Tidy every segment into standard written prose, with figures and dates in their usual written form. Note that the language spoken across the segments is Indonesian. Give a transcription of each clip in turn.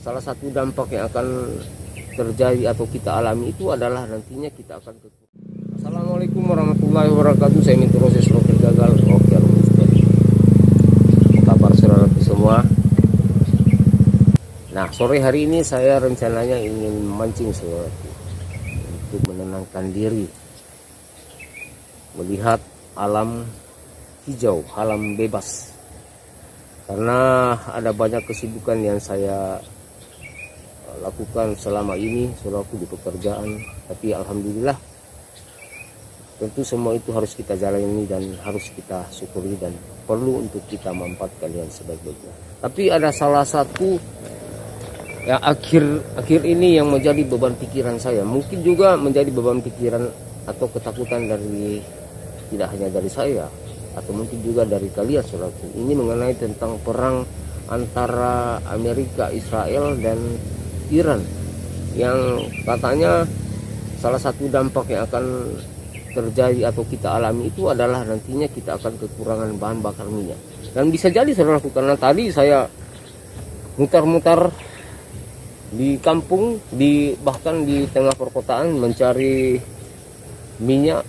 salah satu dampak yang akan terjadi atau kita alami itu adalah nantinya kita akan Assalamualaikum warahmatullahi wabarakatuh. Saya Mintu Proses Roker Gagal Roker Mustadi. Apa kabar saudaraku semua? Nah, sore hari ini saya rencananya ingin mancing saudaraku untuk menenangkan diri, melihat alam hijau, alam bebas. Karena ada banyak kesibukan yang saya lakukan selama ini saudaraku di pekerjaan, tapi alhamdulillah tentu semua itu harus kita jalani dan harus kita syukuri dan perlu untuk kita manfaatkan yang sebaik-baiknya. Tapi ada salah satu ya akhir ini yang menjadi beban pikiran saya, mungkin juga menjadi beban pikiran atau ketakutan dari tidak hanya dari saya atau mungkin juga dari kalian saudaraku. Ini mengenai tentang perang antara Amerika, Israel dan Iran, yang katanya salah satu dampak yang akan terjadi atau kita alami itu adalah nantinya kita akan kekurangan bahan bakar minyak. Dan bisa jadi saudaraku, karena tadi saya mutar-mutar di kampung, bahkan di tengah perkotaan mencari minyak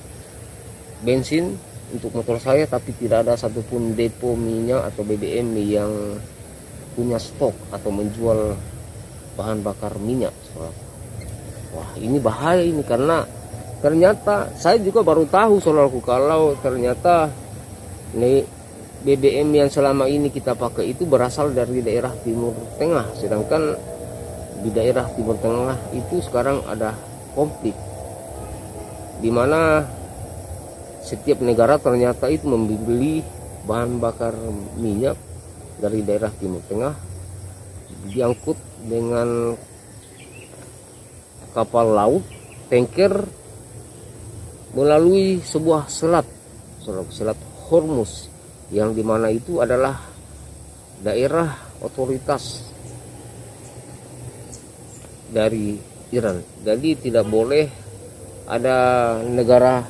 bensin untuk motor saya, tapi tidak ada satupun depo minyak atau BBM yang punya stok atau menjual bahan bakar minyak. Wah, ini bahaya ini, karena ternyata saya juga baru tahu saudaraku kalau ternyata nih BBM yang selama ini kita pakai itu berasal dari daerah Timur Tengah, sedangkan di daerah Timur Tengah itu sekarang ada konflik, di mana setiap negara ternyata itu membeli bahan bakar minyak dari daerah Timur Tengah, diangkut dengan kapal laut, tanker, melalui sebuah selat Hormuz, yang dimana itu adalah daerah otoritas dari Iran. Jadi tidak boleh ada negara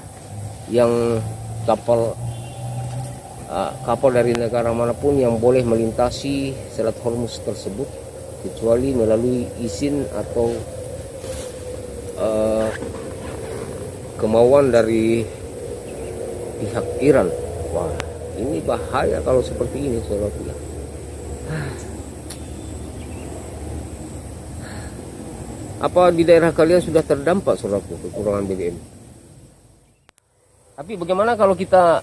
yang kapal dari negara manapun yang boleh melintasi selat Hormuz tersebut kecuali melalui izin atau kemauan dari pihak Iran. Wah, ini bahaya kalau seperti ini saudaraku ya. Apa di daerah kalian sudah terdampak saudaraku kekurangan BBM? Tapi bagaimana kalau kita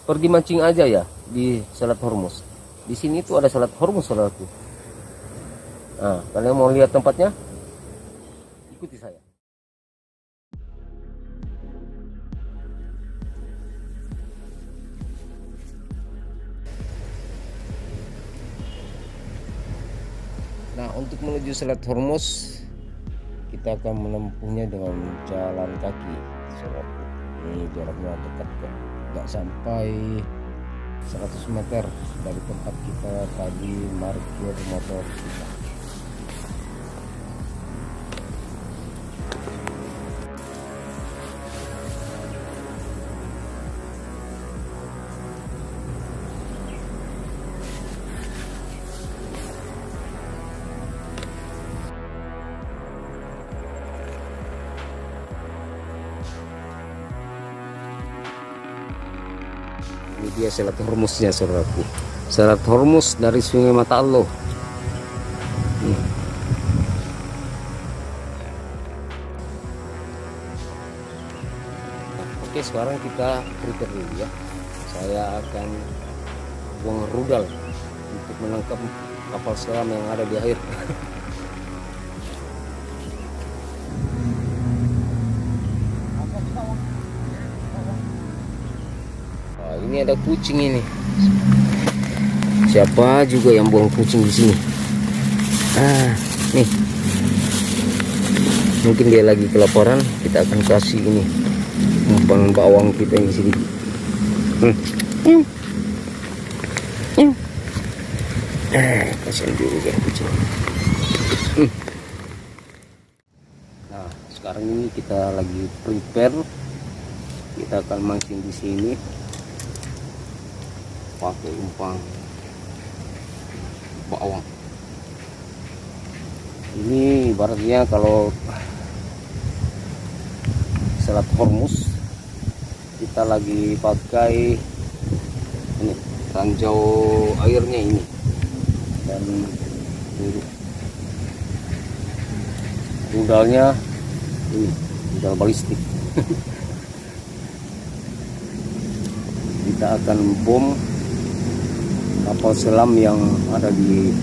pergi mancing aja ya di Selat Hormuz? Di sini itu ada Selat Hormuz saudaraku. Nah, kalian mau lihat tempatnya? Ikuti saya. Nah, untuk menuju Selat Hormuz kita akan menempuhnya dengan jalan kaki saudaraku. Ini jaraknya dekat kok, nggak sampai 100 meter dari tempat kita tadi parkir motor kita. Ini dia Selat Hormuznya saudaraku. Selat Hormuz dari Sungai Mata Allah. Oke, sekarang kita prepare dulu ya. Saya akan buang rudal untuk menangkap kapal selam yang ada di air. Ini ada kucing ini. Siapa juga yang buang kucing di sini? Nih. Mungkin dia lagi kelaparan, kita akan kasih ini umpan bawang kita yang sedikit. Kasihan juga kucing. Nah, sekarang ini kita lagi prepare. Kita akan mancing di sini. Pakai umpan bawang. Ini ibaratnya kalau Selat Hormuz kita lagi pakai ini ranjau airnya ini, dan rudalnya ini rudal balistik. Kita akan bom kapal selam yang ada di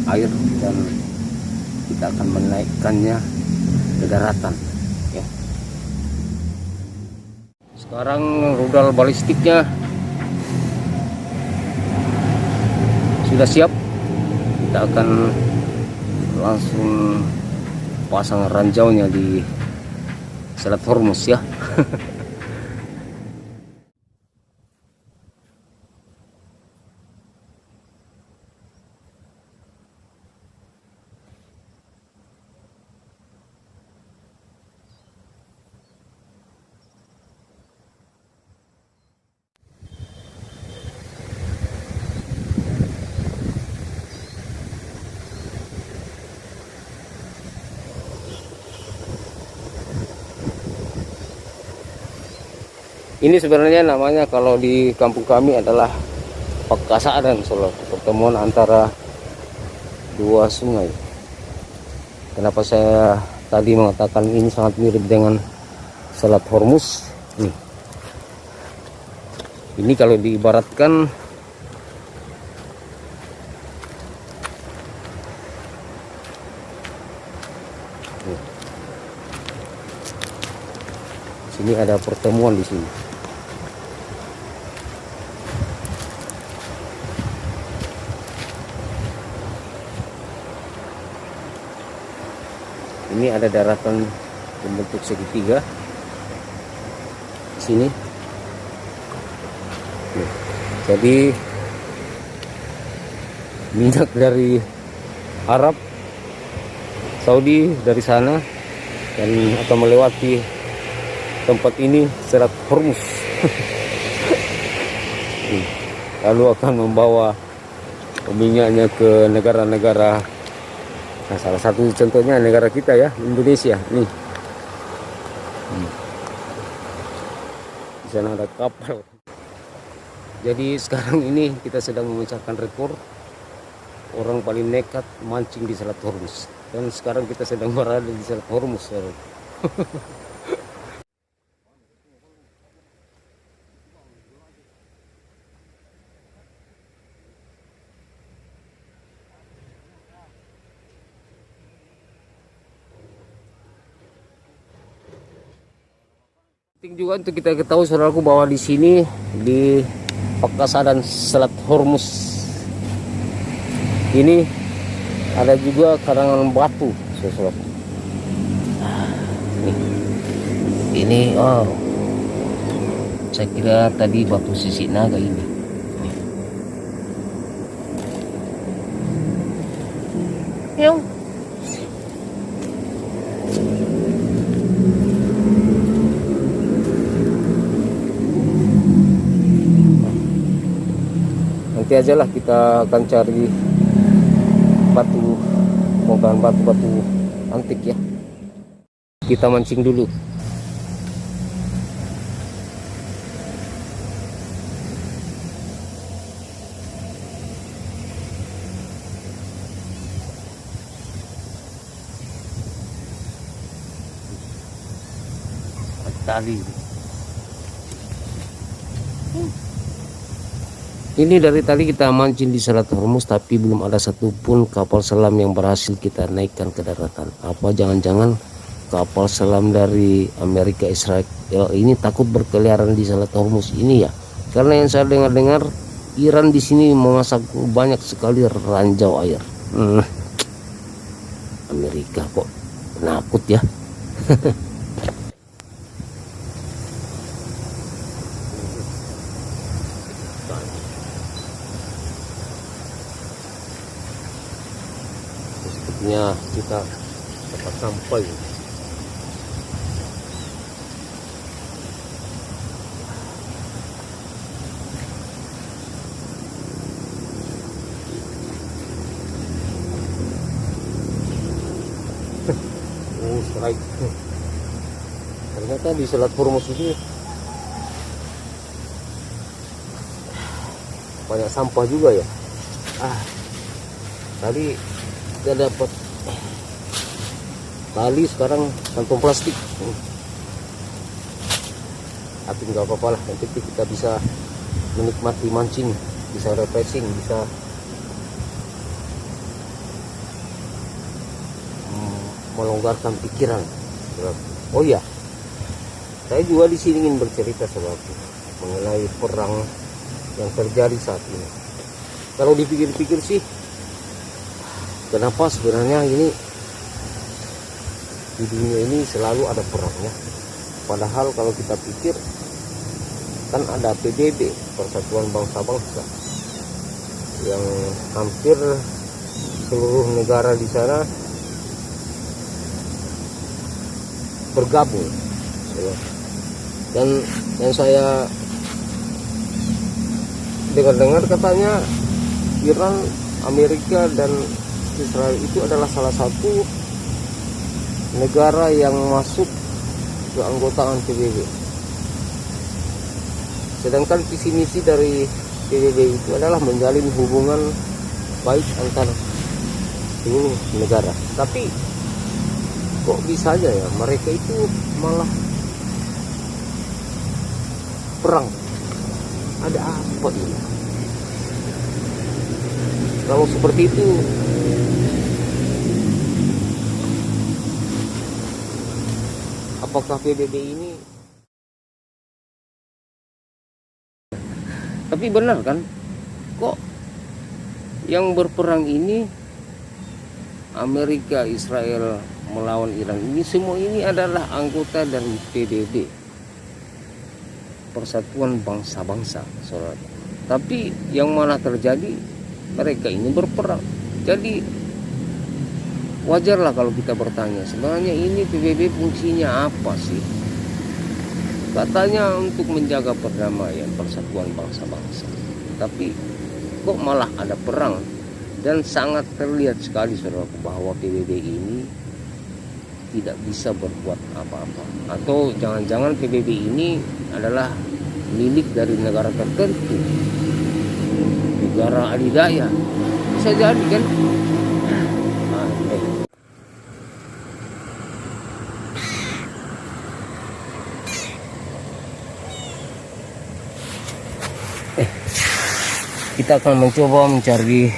air dan kita akan menaikkannya ke daratan ya. Sekarang rudal balistiknya sudah siap, kita akan langsung pasang ranjaunya di Selat Hormuz ya. Ini sebenarnya namanya kalau di kampung kami adalah Pekasaran, pertemuan antara dua sungai. Kenapa saya tadi mengatakan ini sangat mirip dengan Selat Hormuz? Ini kalau diibaratkan sini ada pertemuan di sini. Ini ada daratan membentuk segitiga di sini. Jadi minyak dari Arab Saudi dari sana dan akan melewati tempat ini Selat Hormuz. Lalu akan membawa minyaknya ke negara-negara. Nah, salah satu contohnya negara kita ya, Indonesia. Nih. Di sana ada kapal. Jadi sekarang ini kita sedang memecahkan rekor orang paling nekat mancing di Selat Hormuz. Dan sekarang kita sedang berada di Selat Hormuz. Penting juga untuk kita ketahui saudaraku bahwa di sini di Pekasaran Selat Hormuz ini ada juga karangan batu, saudaraku. Ini oh, saya kira tadi batu sisik naga ini. Yang nanti aja lah kita akan cari batu, bongkahan batu-batu antik ya. Kita mancing dulu. Tali. Ini dari tadi kita mancing di Selat Hormuz, tapi belum ada satupun kapal selam yang berhasil kita naikkan ke daratan. Apa jangan-jangan kapal selam dari Amerika Israel ini takut berkeliaran di Selat Hormuz ini ya? Karena yang saya dengar-dengar Iran di sini memasang banyak sekali ranjau air. Amerika kok penakut ya. Sepertinya kita dapat sampai. strike. Ternyata di Selat Hormuz itu banyak sampah juga ya. Tadi kita dapat tali, sekarang kantong plastik. Tapi nggak apa-apa lah, nanti kita bisa menikmati mancing, bisa refreshing, bisa melonggarkan pikiran. Oh iya, saya juga di sini ingin bercerita sesuatu mengenai perang yang terjadi saat ini. Kalau dipikir-pikir sih, kenapa sebenarnya ini di dunia ini selalu ada perangnya? Padahal kalau kita pikir, kan ada PBB, Persatuan Bangsa-Bangsa, yang hampir seluruh negara di sana bergabung. Dan yang saya dengar katanya Iran, Amerika, dan Israel itu adalah salah satu negara yang masuk keanggotaan PBB. Sedangkan visi misi dari PBB itu adalah menjalin hubungan baik antar seluruh negara. Tapi kok bisa aja ya mereka itu malah perang? Ada apa ini? Kalau seperti itu, apakah PBB ini? Tapi benar kan, kok yang berperang ini Amerika, Israel melawan Iran ini, semua ini adalah anggota dari PBB, Persatuan Bangsa-Bangsa, saudara. Tapi yang mana terjadi, mereka ini berperang. Jadi wajarlah kalau kita bertanya, sebenarnya ini PBB fungsinya apa sih? Katanya untuk menjaga perdamaian, persatuan bangsa-bangsa. Tapi kok malah ada perang? Dan sangat terlihat sekali saudara bahwa PBB ini tidak bisa berbuat apa-apa. Atau jangan-jangan PBB ini adalah milik dari negara tertentu, negara adidaya. Bisa jadi kan? Kita akan mencoba mencari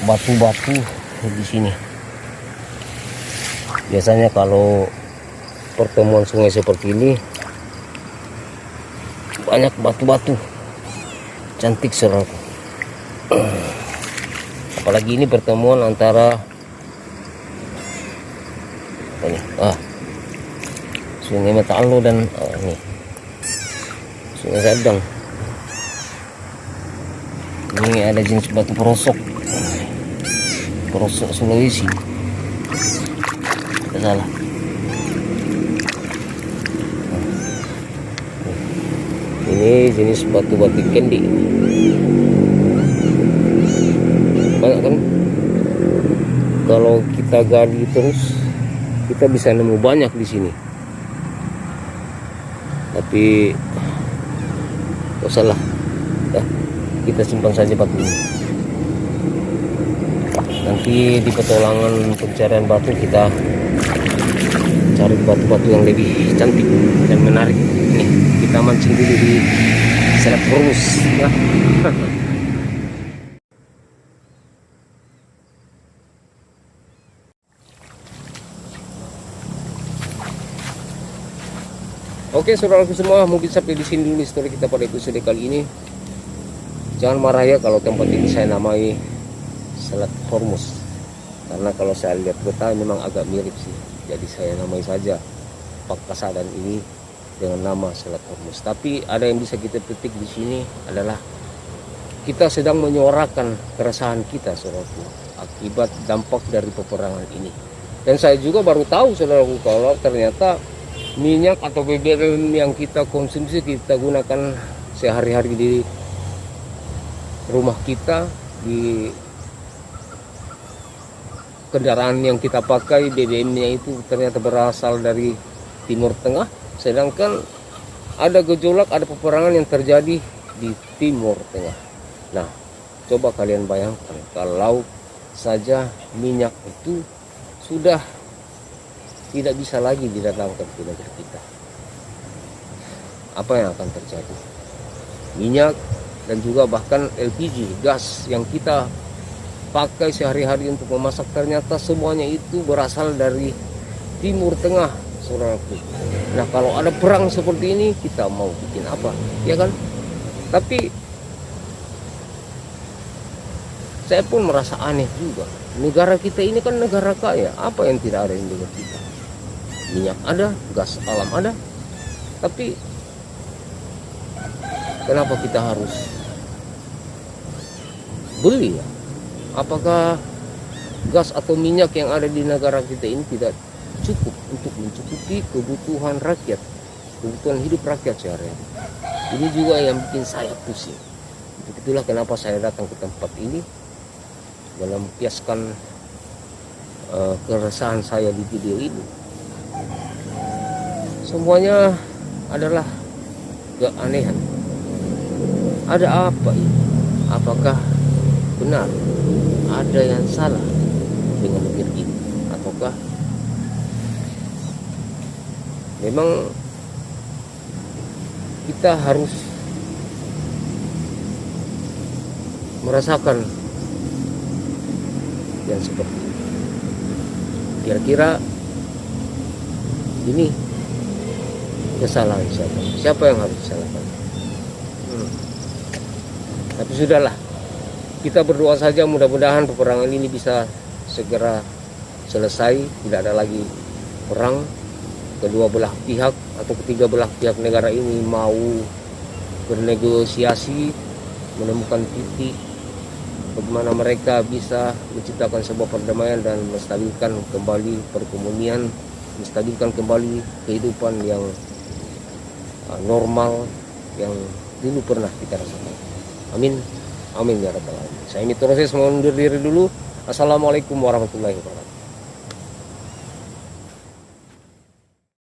batu-batu di sini. Biasanya kalau pertemuan sungai seperti ini banyak batu-batu cantik saudaraku. Apalagi ini pertemuan antara apa nih? Sungai Metalo dan ini Sungai Sadang. Ini ada jenis batu perosok Sulawesi. Tidak salah. Ini jenis batu-batu kendi. Banyak kan? Kalau kita gali terus, kita bisa nemu banyak di sini. Tapi tidak salah. Kita simpan saja batu ini. Nanti di petualangan pencarian batu kita cari batu-batu yang lebih cantik dan menarik. Nih, kita mancing dulu di Selat Hormuz ya. Oke saudaraku semua, mungkin sampai di sini dulu story kita pada episode kali ini. Jangan marah ya kalau tempat ini saya namai Selat Hormuz, karena kalau saya lihat peta memang agak mirip sih. Jadi saya namai saja Pakasadan ini dengan nama Selat Hormuz. Tapi ada yang bisa kita petik di sini adalah kita sedang menyuarakan keresahan kita saudaraku akibat dampak dari peperangan ini. Dan saya juga baru tahu saudaraku kalau ternyata minyak atau BBM yang kita konsumsi, kita gunakan sehari-hari di rumah kita, di kendaraan yang kita pakai BBM-nya itu ternyata berasal dari Timur Tengah, sedangkan ada gejolak, ada peperangan yang terjadi di Timur Tengah. Nah, coba kalian bayangkan kalau saja minyak itu sudah tidak bisa lagi didatangkan ke negeri kita, apa yang akan terjadi? Minyak dan juga bahkan LPG, gas yang kita pakai sehari-hari untuk memasak, ternyata semuanya itu berasal dari Timur Tengah, saudaraku. Nah, kalau ada perang seperti ini, kita mau bikin apa, ya kan? Tapi saya pun merasa aneh juga. Negara kita ini kan negara kaya, apa yang tidak ada di negara kita? Minyak ada, gas alam ada, tapi kenapa kita harus beli ya? Apakah gas atau minyak yang ada di negara kita ini tidak cukup untuk mencukupi kebutuhan rakyat, kebutuhan hidup rakyat sehari-hari? Ini juga yang bikin saya pusing. Itulah kenapa saya datang ke tempat ini, melampiaskan keresahan saya di video ini. Semuanya adalah keanehan. Ada apa ini? Apakah benar ada yang salah dengan negeri ini, ataukah memang kita harus merasakan yang seperti ini? Kira-kira ini kesalahan siapa? Siapa yang harus disalahkan? Tapi sudahlah, kita berdoa saja mudah-mudahan peperangan ini bisa segera selesai, tidak ada lagi perang. Kedua belah pihak atau ketiga belah pihak negara ini mau bernegosiasi, menemukan titik bagaimana mereka bisa menciptakan sebuah perdamaian dan menstabilkan kembali perekonomian, menstabilkan kembali kehidupan yang normal yang dulu pernah kita rasakan. Amin, amin ya rabbal alamin. Saya Mitra Sis mau undur diri dulu. Assalamualaikum warahmatullahi wabarakatuh.